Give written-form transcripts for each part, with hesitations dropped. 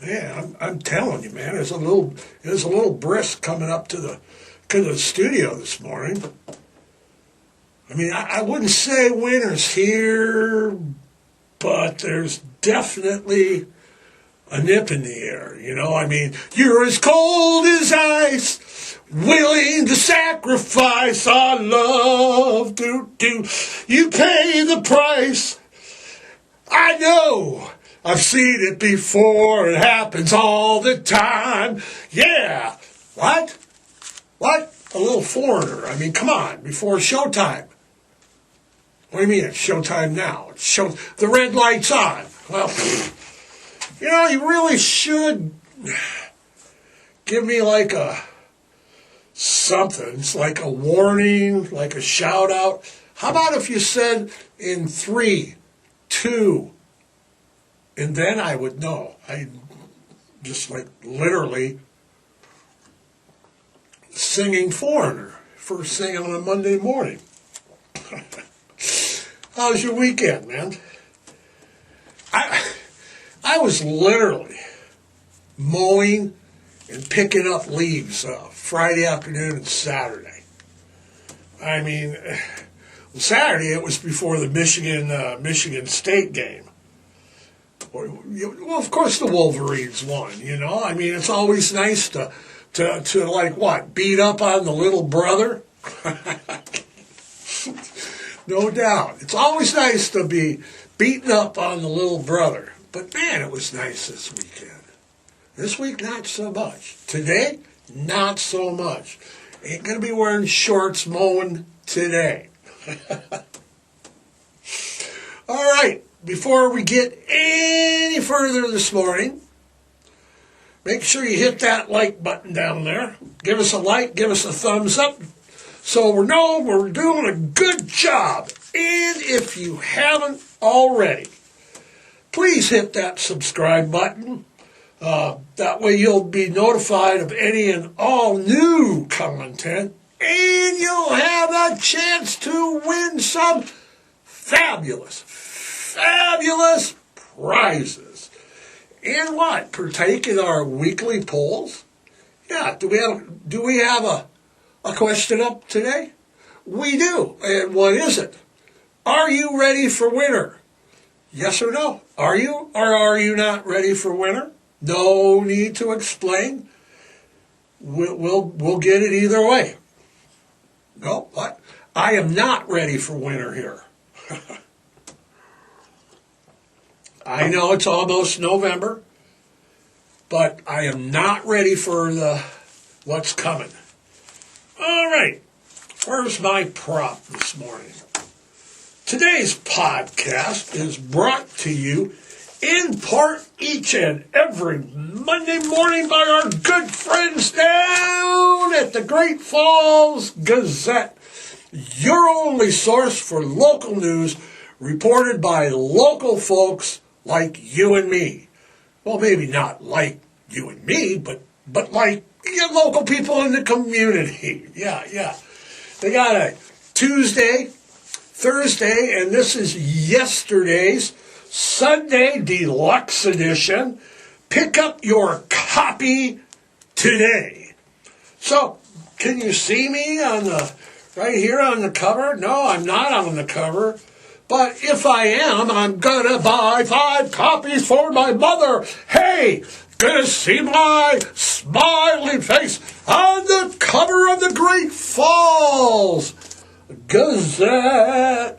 Man, I'm telling you, man, it was a little brisk coming up to the studio this morning. I mean, I wouldn't say winter's here, but there's definitely a nip in the air, you know? I mean, you're as cold as ice, willing to sacrifice our love. Do you pay the price? I know. I've seen it before. It happens all the time. Yeah. What? What? A little foreigner. I mean, come on. Before showtime. What do you mean it's showtime now? The red light's on. Well, you know, you really should give me like something. It's like a warning, like a shout out. How about if you said in 3, 2, and then I would know. I just like literally singing Foreigner, first thing on a Monday morning. How was your weekend, man? I was literally mowing and picking up leaves Friday afternoon and Saturday. I mean, Saturday it was before the Michigan State game. Well, of course the Wolverines won, you know. I mean, it's always nice to like what, beat up on the little brother? No doubt. It's always nice to be beaten up on the little brother. But man, it was nice this weekend. This week, not so much. Today, not so much. Ain't going to be wearing shorts mowing today. All right. Before we get any further this morning, make sure you hit that like button down there. Give us a like, give us a thumbs up, so we know we're doing a good job. And if you haven't already, please hit that subscribe button. That way you'll be notified of any and all new content, and you'll have a chance to win some fabulous prizes. And what? Partake in our weekly polls? Yeah, do we have a question up today? We do. And what is it? Are you ready for winter? Yes or no? Are you or are you not ready for winter? No need to explain. We'll get it either way. No, what? I am not ready for winter here. I know it's almost November, but I am not ready for what's coming. All right, where's my prop this morning? Today's podcast is brought to you in part each and every Monday morning by our good friends down at the Great Falls Gazette, your only source for local news reported by local folks like you and me. Well, maybe not like you and me, but like local people in the community. Yeah. They got a Tuesday, Thursday, and this is yesterday's Sunday Deluxe Edition. Pick up your copy today. So, can you see me right here on the cover? No, I'm not on the cover. But if I am, I'm gonna buy 5 copies for my mother. Hey, gonna see my smiling face on the cover of the Great Falls Gazette.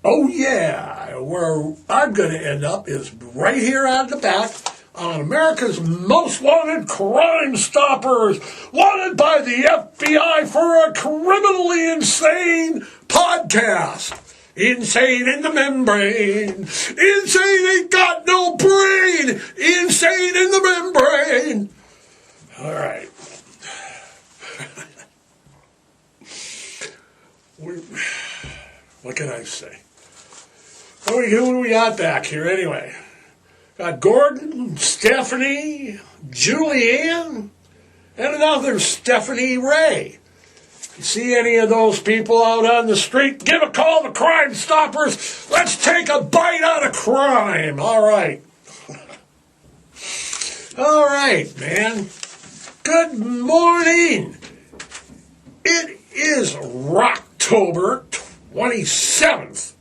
Oh yeah, where I'm gonna end up is right here on the back on America's Most Wanted Crimestoppers, wanted by the FBI for a criminally insane podcast. Insane in the membrane. Insane ain't got no brain. Insane in the membrane. All right. What can I say? Who do we got back here anyway? Got Gordon, Stephanie, Julianne, and another Stephanie Ray. You see any of those people out on the street, give a call to Crimestoppers. Let's take a bite out of crime. All right. All right, man. Good morning. It is Rocktober 27th.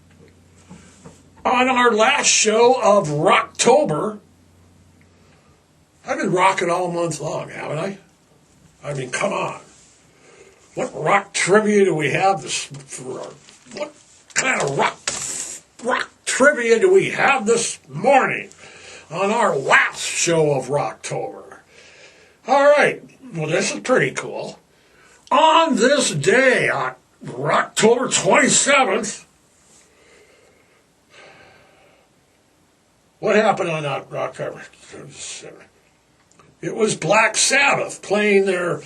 On our last show of Rocktober, I've been rocking all month long, haven't I? I mean, come on. What rock trivia do we have what kind of rock trivia do we have this morning on our last show of Rocktober? All right. Well, this is pretty cool. On this day, on Rocktober 27th, what happened on that Rocktober 27th? It was Black Sabbath playing in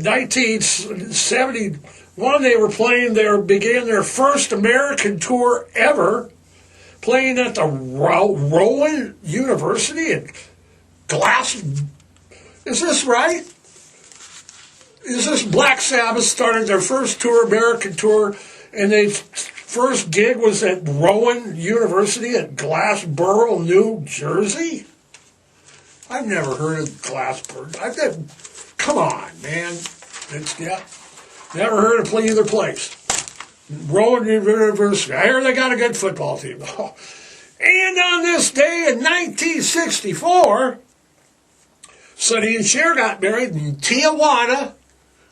1971, began their first American tour ever, playing at the Rowan University in Glass. Is this right? Is this Black Sabbath started their first American tour, and their first gig was at Rowan University at Glassboro, New Jersey? I've never heard of Glassboro. Come on, man. Never heard of either place. Rowan University. I hear they got a good football team. And on this day in 1964, Sonny and Cher got married in Tijuana,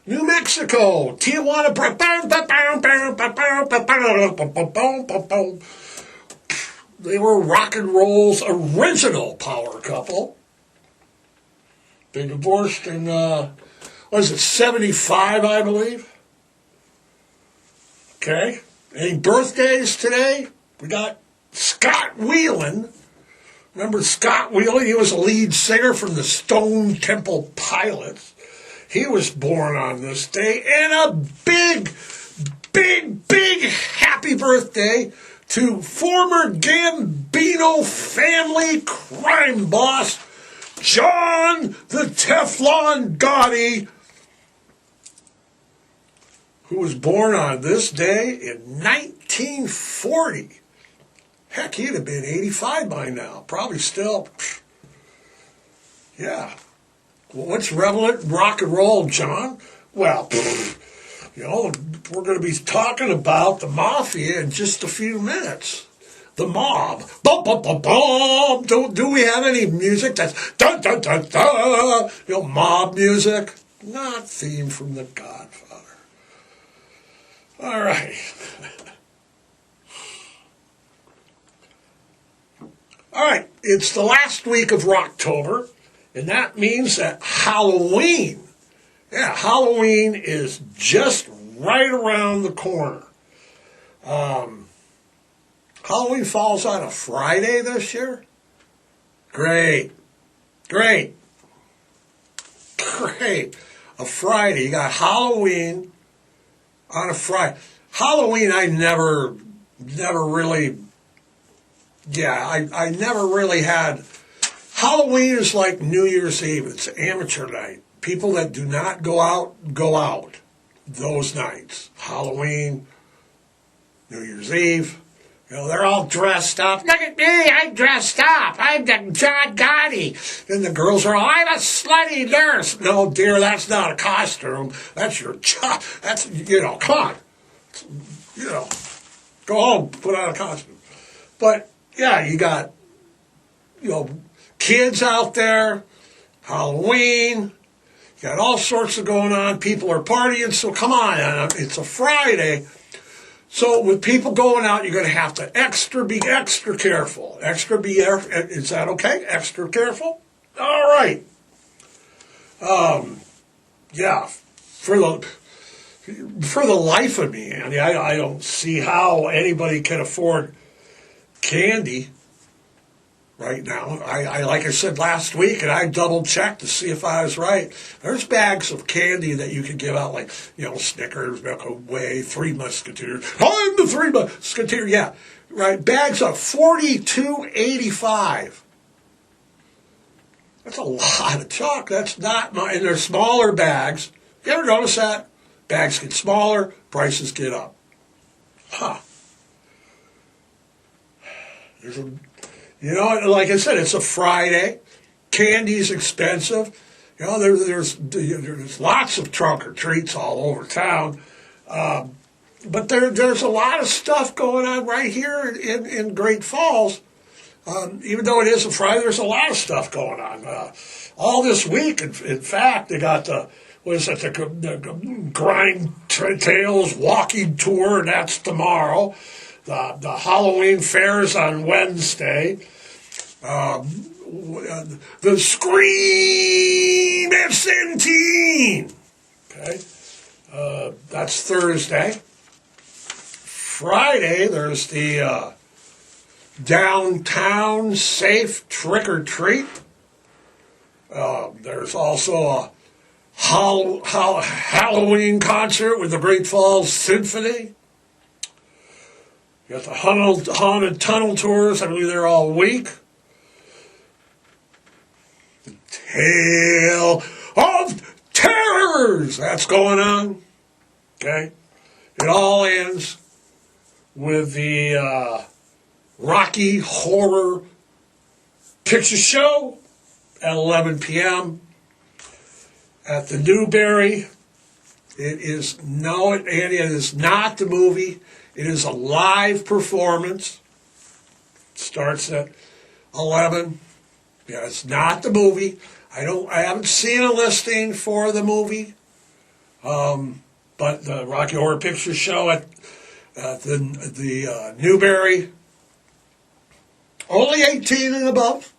New Mexico. Tijuana. They were rock and roll's original power couple. They divorced in, 75, I believe? Okay. Any birthdays today? We got Scott Weiland. Remember Scott Weiland? He was a lead singer from the Stone Temple Pilots. He was born on this day. And a big happy birthday to former Gambino family crime boss, John the Teflon Gotti, who was born on this day in 1940. Heck, he'd have been 85 by now. Probably still. Yeah. Well, what's relevant rock and roll, John? Well, we're going to be talking about the Mafia in just a few minutes. The mob. Bum, bum, bum, bum. Do we have any music that's dun, dun, dun, dun? Mob music? Not theme from The Godfather. All right. All right. It's the last week of Rocktober, and that means that Halloween is just right around the corner. Halloween falls on a Friday this year? Great. A Friday. You got Halloween on a Friday. Halloween I never really had. Halloween is like New Year's Eve. It's amateur night. People that do not go out those nights. Halloween, New Year's Eve. They're all dressed up. Look at me, I'm dressed up. I'm the John Gotti. And the girls are all, I'm a slutty nurse. No, dear, that's not a costume. That's your job. That's, come on. Go home, put on a costume. But, yeah, you got, kids out there, Halloween. You got all sorts of going on. People are partying, so come on. It's a Friday. So with people going out, you're going to have to be extra careful. Is that okay? Extra careful? All right. Yeah. For the life of me, Andy, I don't see how anybody can afford candy right now. I like I said last week, and I double-checked to see if I was right. There's bags of candy that you can give out, like, Snickers, Milky Way, Three Musketeers. I'm the Three Musketeers, yeah. Right, bags of $42.85. That's a lot of chalk. That's not and they're smaller bags. You ever notice that? Bags get smaller, prices get up. Huh. Like I said, it's a Friday. Candy's expensive. You know, there's lots of trunk or treats all over town. But there's a lot of stuff going on right here in Great Falls. Even though it is a Friday, there's a lot of stuff going on. All this week, in fact, they got the Grind Tales walking tour, and that's tomorrow. The Halloween fair is on Wednesday. The Scream F-17. Okay, that's Thursday. Friday, there's the Downtown Safe Trick or Treat. There's also a Halloween concert with the Great Falls Symphony. You got the Haunted Tunnel tours. I believe they're all week. The Tale of Terrors. That's going on. Okay. It all ends with the Rocky Horror Picture Show at 11 p.m. at the Newberry. It is not the movie. It is a live performance. It starts at 11. Yeah, it's not the movie. I haven't seen a listing for the movie. But the Rocky Horror Picture Show at the Newberry, only 18 and above.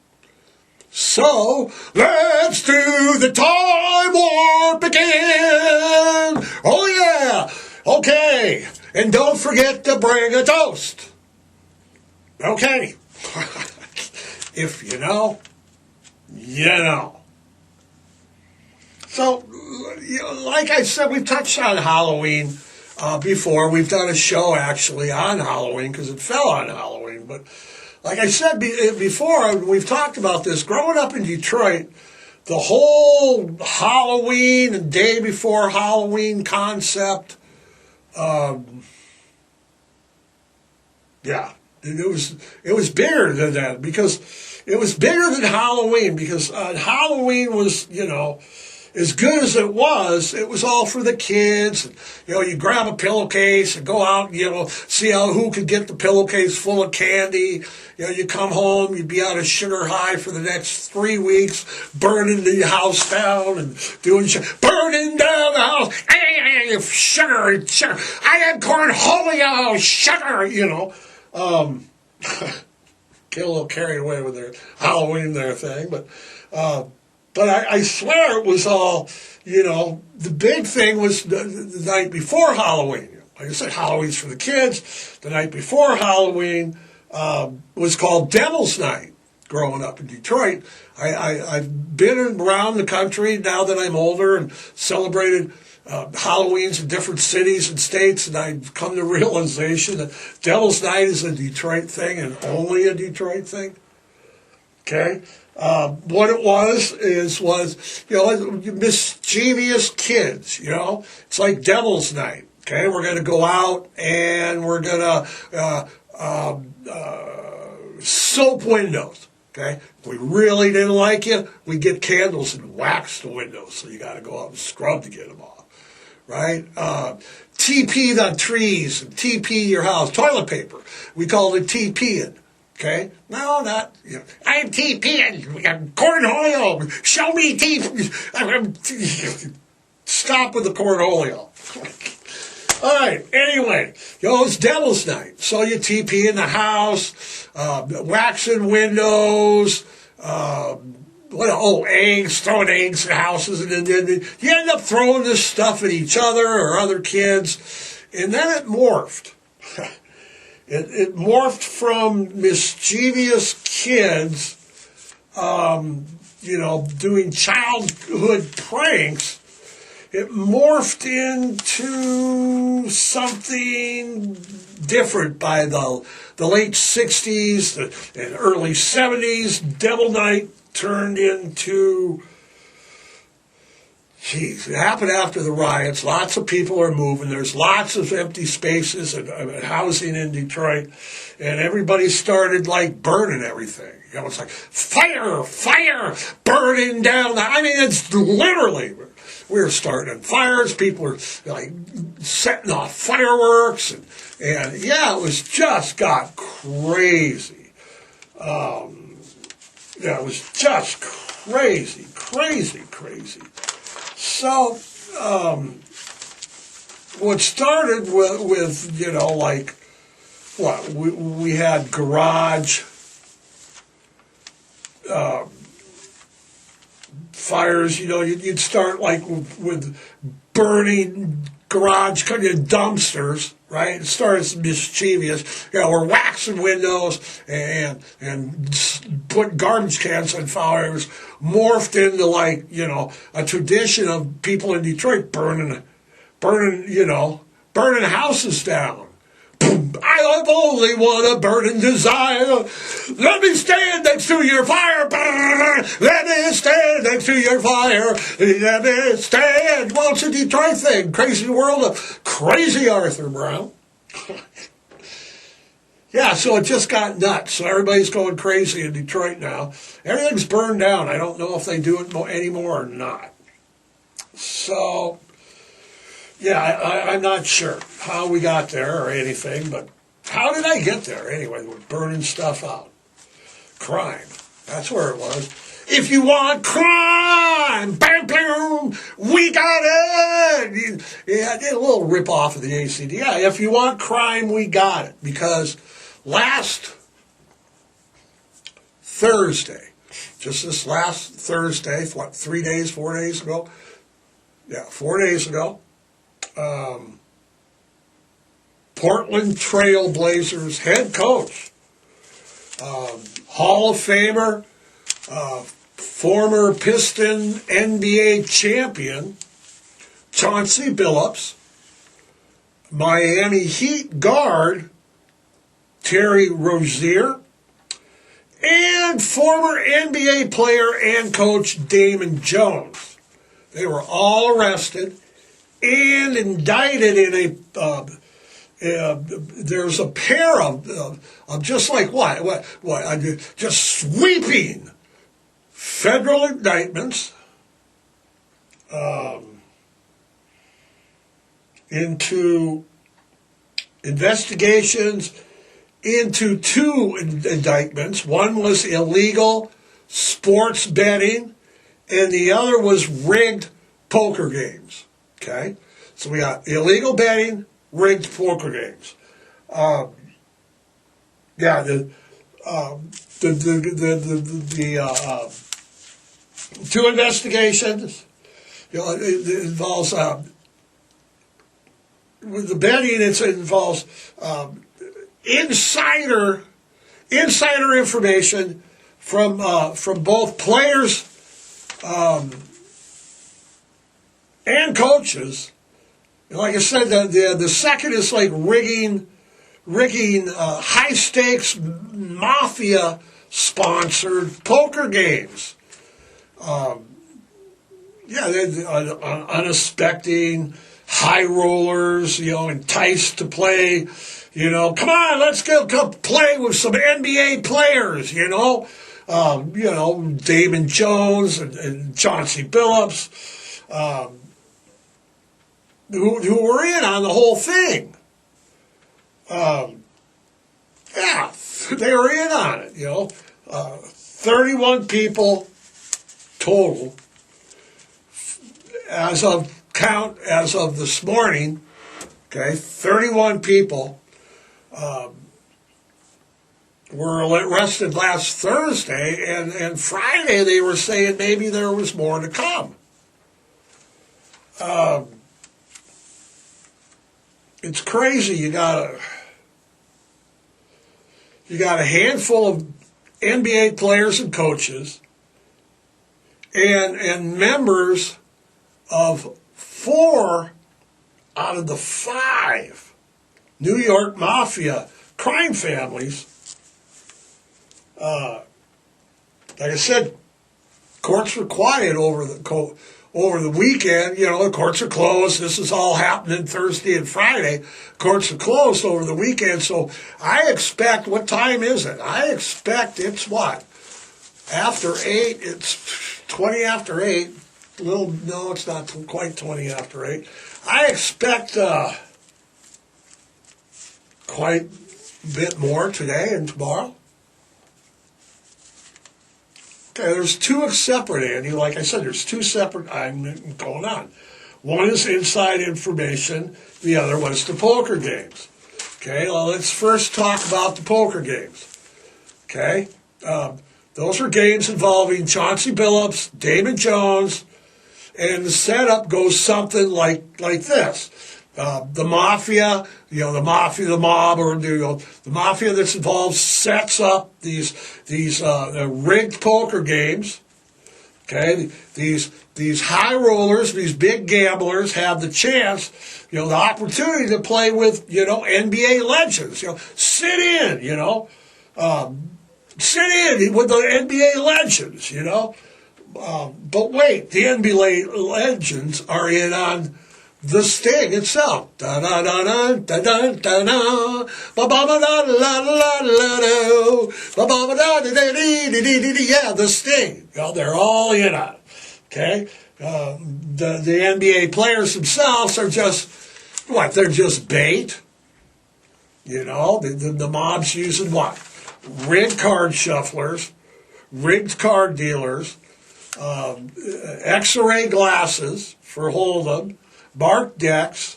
So, let's do the time warp again. Oh, yeah. Okay. And don't forget to bring a toast. Okay. If you know, you know. So, like I said, we've touched on Halloween before. We've done a show, actually, on Halloween, because it fell on Halloween. But like I said before, we've talked about this. Growing up in Detroit, the whole Halloween and day before Halloween concept, it was bigger than that, because it was bigger than Halloween, because Halloween was, as good as it was all for the kids. You grab a pillowcase and go out and, see who could get the pillowcase full of candy. You come home, you'd be on a sugar high for the next 3 weeks, burning the house down and burning down the house. Sugar. I had cornholio, sugar, Get a little carried away with their Halloween thing, but I swear it was all, the big thing was the night before Halloween. Like I said, Halloween's for the kids. The night before Halloween was called Devil's Night. Growing up in Detroit, I've been around the country now that I'm older and celebrated Halloweens in different cities and states, and I've come to realization that Devil's Night is a Detroit thing and only a Detroit thing. Okay? What it was mischievous kids, It's like Devil's Night, okay? We're going to go out and we're going to soap windows, okay? If we really didn't like you, we get candles and wax the windows, so you got to go out and scrub to get them off, right? TP the trees and TP your house. Toilet paper, we called it TPing. Okay? No, not. I'm TPing. We got cornholio. Show me TP. Stop with the cornholio. All right. Anyway, it's Devil's Night. So you TP in the house, waxing windows, eggs, throwing eggs in houses, and then you end up throwing this stuff at each other or other kids, and then it morphed. It morphed from mischievous kids, doing childhood pranks. It morphed into something different by the late 60s and early 70s. Devil Night turned into... It happened after the riots. Lots of people are moving. There's lots of empty spaces and housing in Detroit. And everybody started, burning everything, You know, it's like fire, fire, burning down. I mean, it's literally, we were starting fires. People were like setting off fireworks, and yeah, it was just got crazy. Yeah, it was just crazy. So, what started with you know, like, what, we had garage fires, you know, you'd start like with burning garage kind of dumpsters, right? It started mischievous. You know, we're waxing windows and put garbage cans on fires, morphed into like, you know, a tradition of people in Detroit burning, you know, burning houses down. I have only one burning desire. Let me stand next to your fire. Let me stand next to your fire. Let me stand. Well, it's a Detroit thing. Crazy world of crazy Arthur Brown. Yeah, so it just got nuts. So everybody's going crazy in Detroit now. Everything's burned down. I don't know if they do it anymore or not. So, yeah, I'm not sure how we got there or anything, but how did I get there anyway? We're burning stuff out. Crime. That's where it was. If you want crime, bam, bam, we got it. Yeah, I did a little rip off of the ACD. Yeah, if you want crime, we got it. Because last Thursday, just this last Thursday, what, 4 days ago? Yeah, 4 days ago. Portland Trail Blazers head coach, Hall of Famer, former Piston NBA champion, Chauncey Billups, Miami Heat guard, Terry Rozier, and former NBA player and coach Damon Jones. They were all arrested and indicted in there's a pair of just like just sweeping federal indictments into investigations into two indictments. One was illegal sports betting, and the other was rigged poker games. Okay, so we got illegal betting, rigged poker games. The two investigations. You know, it involves with the betting. It involves insider information from both players and coaches. Like I said, the second is like rigging high stakes Mafia sponsored poker games. Unsuspecting high rollers, you know, enticed to play. You know, come on, let's go play with some NBA players. You know, Damon Jones and Chauncey Billups. Who were in on the whole thing. They were in on it, you know. 31 people total as of this morning, okay, 31 people were arrested last Thursday, and Friday they were saying maybe there was more to come. It's crazy. You got a handful of NBA players and coaches, and members of 4 out of the 5 New York Mafia crime families. Like I said, courts were quiet over the weekend. You know, the courts are closed. This is all happening Thursday and Friday. Courts are closed over the weekend. So I expect, what time is it? I expect it's what? after 8, it's 20 after 8. No, it's not quite 20 after 8. I expect quite a bit more today and tomorrow. Okay, there's two separate, Andy. Like I said, there's two separate items going on. One is inside information. The other one is the poker games. Okay, well, let's first talk about the poker games. Okay, those are games involving Chauncey Billups, Damon Jones, and the setup goes something like this. The Mafia, the mob, or the Mafia that's involved sets up these rigged poker games. Okay, these high rollers, these big gamblers have the chance, the opportunity to play with, NBA legends. Sit in, sit in with the NBA legends, But wait, the NBA legends are in on the Sting itself. Da da da da da da da da. Ba ba ba da la la la la. Ba ba ba da da da da. Yeah, the Sting. They're all in on it. Okay, the NBA players themselves are just what? They're just bait. The mob's using what? Rigged card shufflers, rigged card dealers, X-ray glasses for hold'em, marked decks.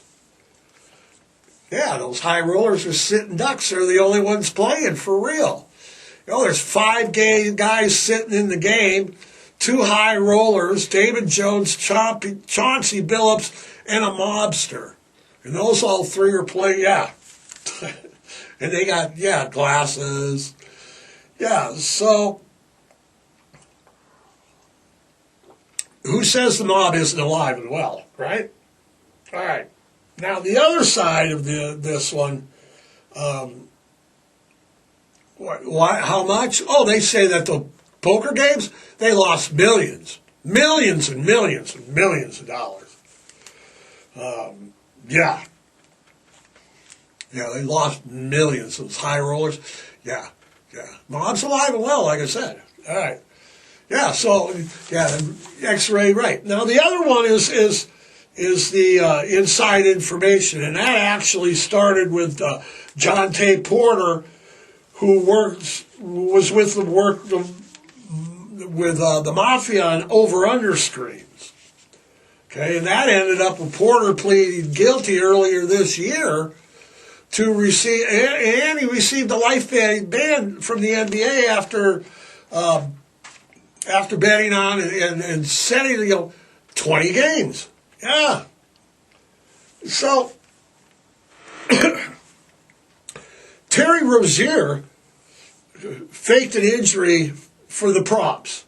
Yeah, those high rollers are sitting ducks. They're the only ones playing for real. There's 5 guys sitting in the game, 2 high rollers, Damon Jones, Chauncey Billups, and a mobster. And those all 3 are playing, yeah. And they got, glasses. Yeah, so who says the mob isn't alive and well, right? All right. Now, the other side of this one, how much? Oh, they say that the poker games, they lost millions and millions and millions of dollars. Yeah, they lost millions. Those high rollers. Yeah. Mob's alive and well, like I said. All right. Yeah, so, X-ray, right. Now, the other one is the inside information, and that actually started with Jontay Porter, who was with the Mafia on over-under screens. Okay, and that ended up with Porter pleading guilty earlier this year to receive, and he received a life ban from the NBA after betting on and setting 20 games. Yeah. So Terry Rozier faked an injury for the props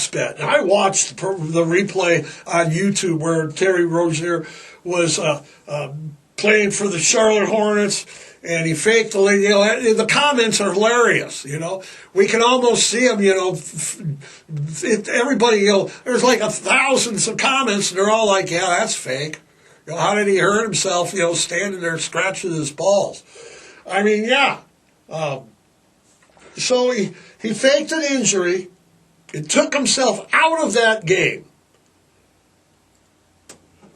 bet. And I watched the replay on YouTube where Terry Rozier was playing for the Charlotte Hornets, and he faked the comments are hilarious, We can almost see them, everybody, there's like thousands of comments, and they're all like, yeah, that's fake. How did he hurt himself, standing there scratching his balls? I mean, yeah. So he faked an injury and took himself out of that game,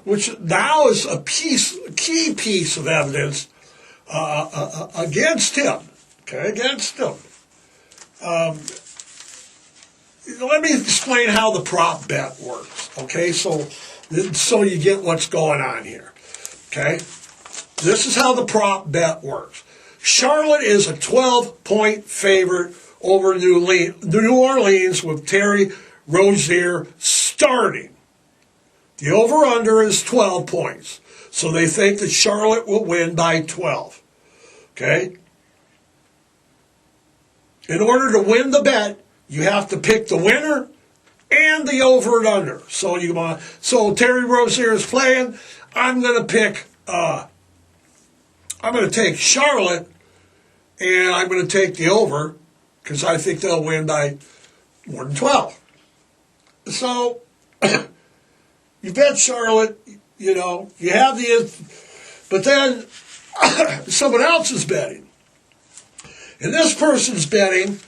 which now is a key piece of evidence against him. Okay, against him. Let me explain how the prop bet works. Okay, so you get what's going on here. Okay, this is how the prop bet works. Charlotte is a 12-point favorite over New Orleans with Terry Rozier starting. The over-under is 12 points. So they think that Charlotte will win by 12. Okay? In order to win the bet, you have to pick the winner and the over and under. So Terry Rozier is playing. I'm going to take Charlotte, and I'm going to take the over because I think they'll win by more than 12. So you bet Charlotte, you have but then someone else is betting. And this person's betting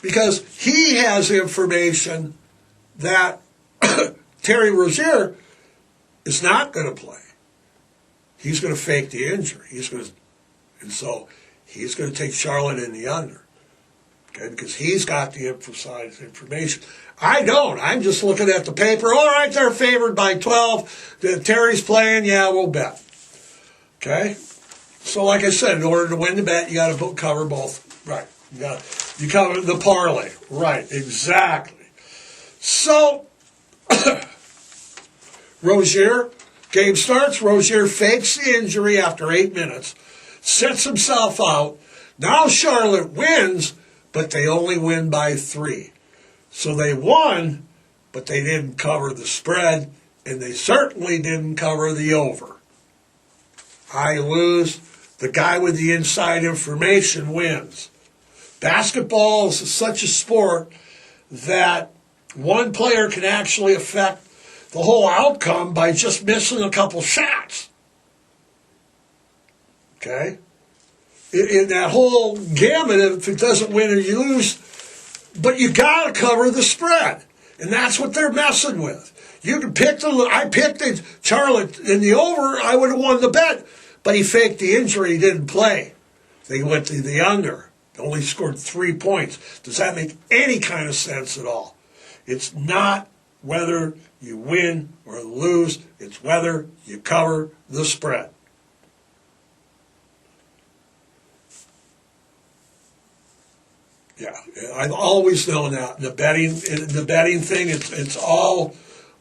because he has information that Terry Rozier is not going to play. He's going to fake the injury. And so he's going to take Charlotte in the under. Okay, because he's got the precise information. I don't. I'm just looking at the paper. All right, they're favored by 12. Terry's playing. Yeah, we'll bet. Okay? So like I said, in order to win the bet, you got to cover both. Right. You cover the parlay. Right, exactly. So, Rozier, game starts. Rozier fakes the injury after 8 minutes, sets himself out. Now Charlotte wins, but they only win by 3. So they won, but they didn't cover the spread, and they certainly didn't cover the over. I lose. The guy with the inside information wins. Basketball is such a sport that one player can actually affect the whole outcome by just missing a couple shots. Okay? In that whole gamut, if it doesn't win or you lose, but you got to cover the spread. And that's what they're messing with. You can pick I picked the Charlotte in the over, I would have won the bet. But he faked the injury, he didn't play. They went to the under. They only scored 3 points. Does that make any kind of sense at all? It's not whether you win or lose. It's whether you cover the spread. Yeah, I've always known that. The betting thing, it's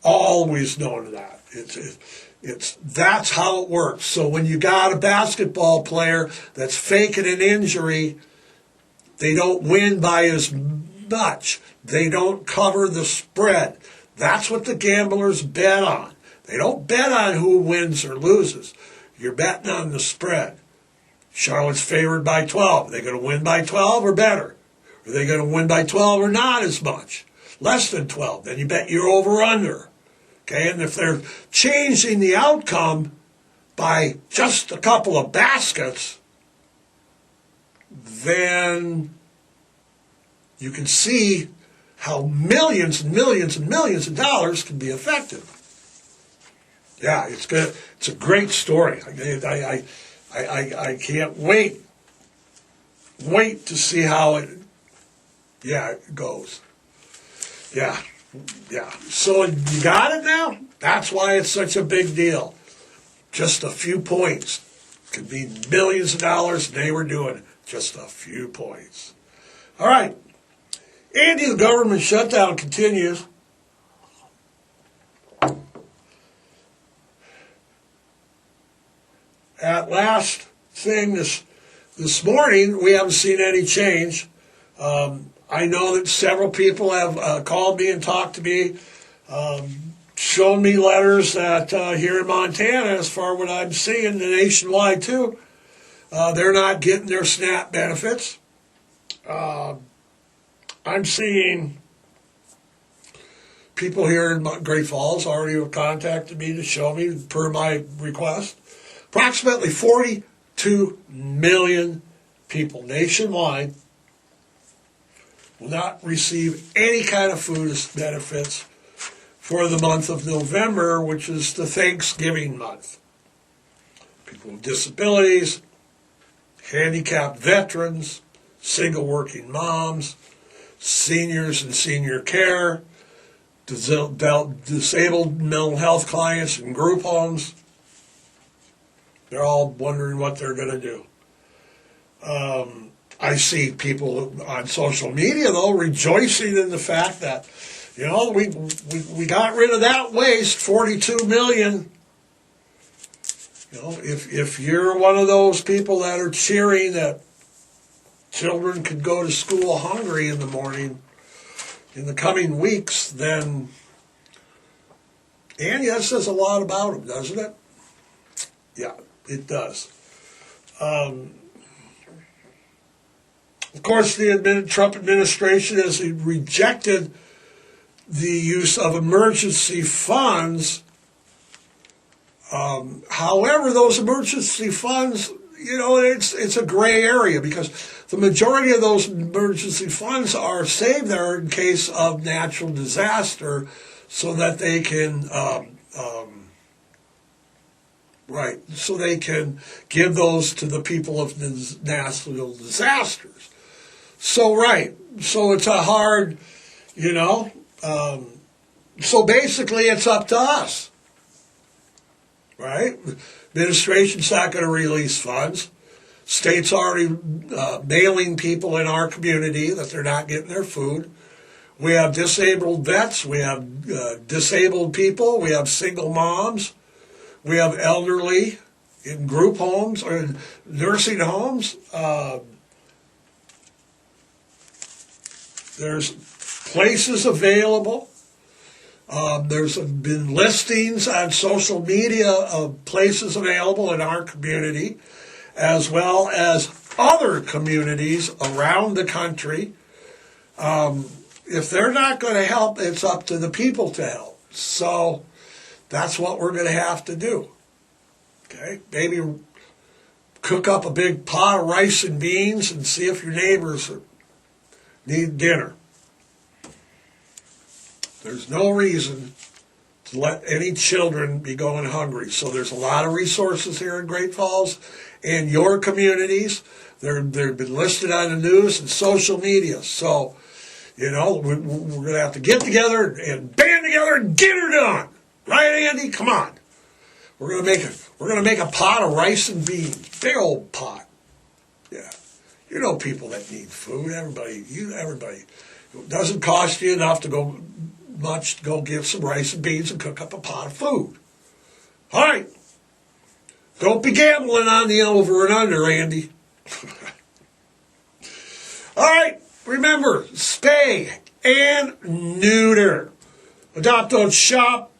always known that. That's how it works. So when you got a basketball player that's faking an injury, they don't win by as much. They don't cover the spread. That's what the gamblers bet on. They don't bet on who wins or loses. You're betting on the spread. Charlotte's favored by 12. Are they going to win by 12 or better? Are they going to win by 12 or not as much? Less than 12. Then you bet your over-under. Okay, and if they're changing the outcome by just a couple of baskets, then you can see how millions and millions and millions of dollars can be affected. Yeah, it's good. It's a great story. I can't wait to see how it goes. Yeah. So you got it now? That's why it's such a big deal. Just a few points could be millions of dollars, and they were doing just a few points. All right. Andy, the government shutdown continues. At last thing this morning, we haven't seen any change. I know that several people have called me and talked to me, shown me letters that here in Montana, as far as what I'm seeing, the nationwide too, they're not getting their SNAP benefits. I'm seeing people here in Great Falls already have contacted me to show me, per my request. Approximately 42 million people nationwide will not receive any kind of food benefits for the month of November, which is the Thanksgiving month. People with disabilities, handicapped veterans, single working moms, seniors in senior care, disabled mental health clients in group homes. They're all wondering what they're going to do. I see people on social media, though, rejoicing in the fact that, we got rid of that waste, 42 million. If you're one of those people that are cheering that children could go to school hungry in the morning in the coming weeks, then, and that says a lot about them, doesn't it? Yeah, it does. Of course, the Trump administration has rejected the use of emergency funds. However, those emergency funds, it's a gray area because the majority of those emergency funds are saved there in case of natural disaster, so that they can so they can give those to the people of natural disasters. So it's a hard, so basically it's up to us, right? Administration's not going to release funds. State's already mailing people in our community that they're not getting their food. We have disabled vets. We have disabled people. We have single moms. We have elderly in group homes or nursing homes. There's places available. There's been listings on social media of places available in our community, as well as other communities around the country. If they're not going to help, it's up to the people to help. So that's what we're going to have to do. Okay? Maybe cook up a big pot of rice and beans and see if your neighbors need dinner. There's no reason to let any children be going hungry. So there's a lot of resources here in Great Falls and your communities. They've been listed on the news and social media. So, we're going to have to get together and band together and get her done. Right, Andy? Come on. We're going to make a pot of rice and beans. Big old pot. Yeah. People that need food. Everybody. It doesn't cost you enough to go get some rice and beans and cook up a pot of food. All right. Don't be gambling on the over and under, Andy. All right. Remember, spay and neuter. Adopt, don't shop.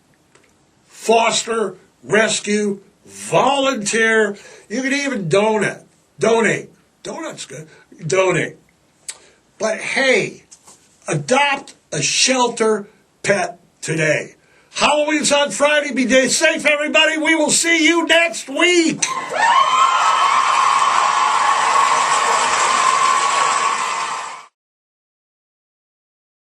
Foster, rescue, volunteer. You can even donate. Donut's good. Donate. But hey, adopt a shelter pet today. Halloween's on Friday. Be safe, everybody. We will see you next week.